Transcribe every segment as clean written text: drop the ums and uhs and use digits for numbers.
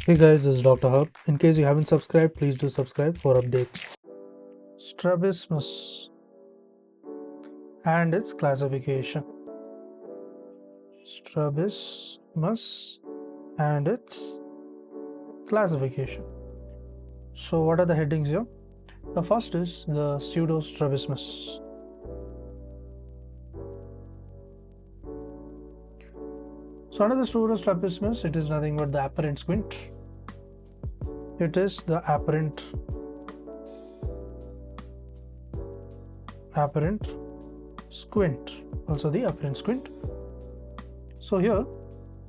Hey guys, this is Dr. Hub. In case you haven't subscribed, please do subscribe for updates. Strabismus and its classification. Strabismus and its classification. So what are the headings here? The first is the pseudo-strabismus. So under the pseudo-strabismus, it is nothing but the apparent squint. It is the apparent squint, also the apparent squint. So here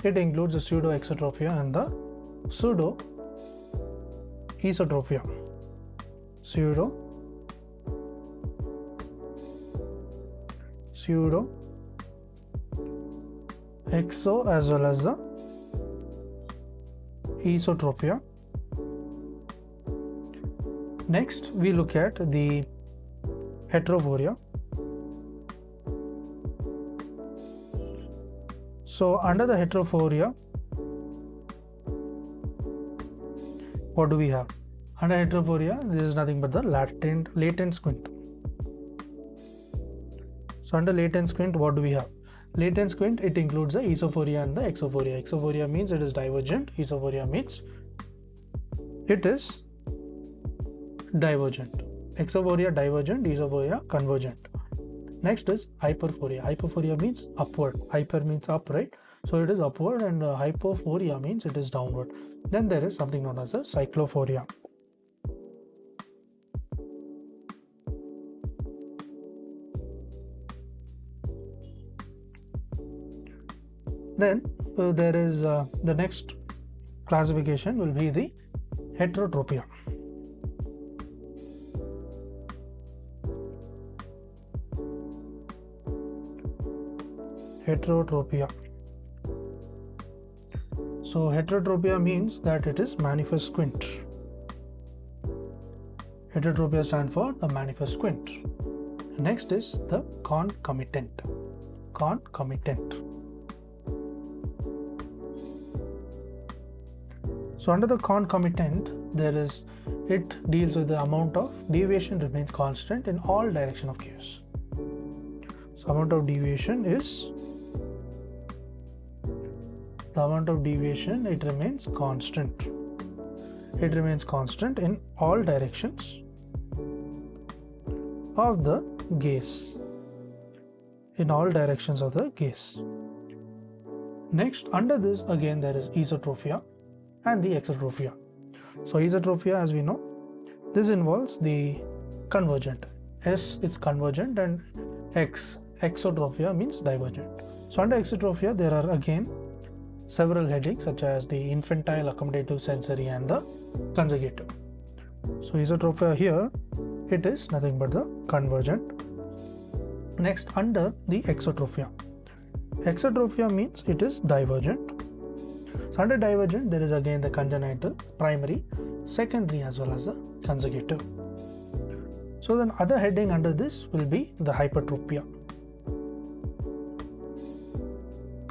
it includes the pseudo-exotropia and the pseudo-esotropia. Pseudo-exo as well as the esotropia. Next we look at the heterophoria. So under the heterophoria, what do we have? Under heterophoria, this is nothing but the latent squint. So under latent squint, what do we have? Latent squint, it includes the esophoria and the exophoria. Exophoria means it is divergent. Esophoria means it is divergent. Exophoria divergent, esophoria convergent. Next is hyperphoria. Hyperphoria means upward. Hyper means up, right? So it is upward, and hypophoria means it is downward. Then there is something known as a cyclophoria. Then there is the next classification will be the heterotropia. Heterotropia. So heterotropia means that it is manifest squint. Heterotropia stands for the manifest squint. Next is the concomitant. So under the concomitant, it deals with the amount of deviation remains constant in all direction of chaos. So amount of deviation, it remains constant. It remains constant in all directions of the gaze. Next, under this again there is esotropia and the exotropia. So esotropia, as we know, this involves the convergent. S is convergent and exotropia means divergent. So under exotropia there are again several headings such as the infantile, accommodative, sensory and the consecutive. So esotropia here, it is nothing but the convergent. Next, under the exotropia. Exotropia means it is divergent. So under divergent there is again the congenital, primary, secondary as well as the consecutive. So then other heading under this will be the hypertropia.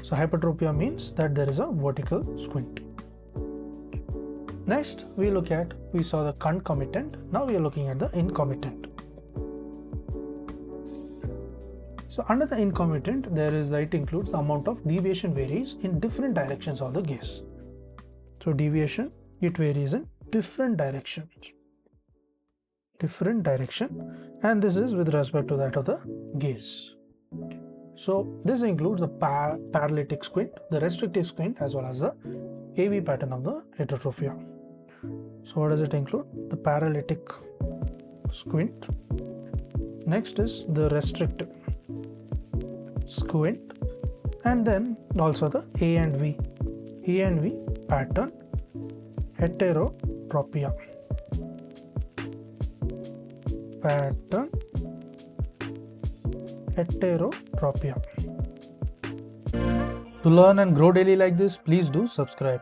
So hypertropia means that there is a vertical squint. Next we saw the concomitant. Now we are looking at the incomitant. So under the incomitant, it includes the amount of deviation varies in different directions of the gaze. So deviation, it varies in different direction, and this is with respect to that of the gaze. So this includes the paralytic squint, the restrictive squint as well as the AV pattern of the heterotropia. So what does it include? The paralytic squint. Next is the restrictive squint, and then also the A and V pattern heterotropia. To learn and grow daily like this, please do subscribe.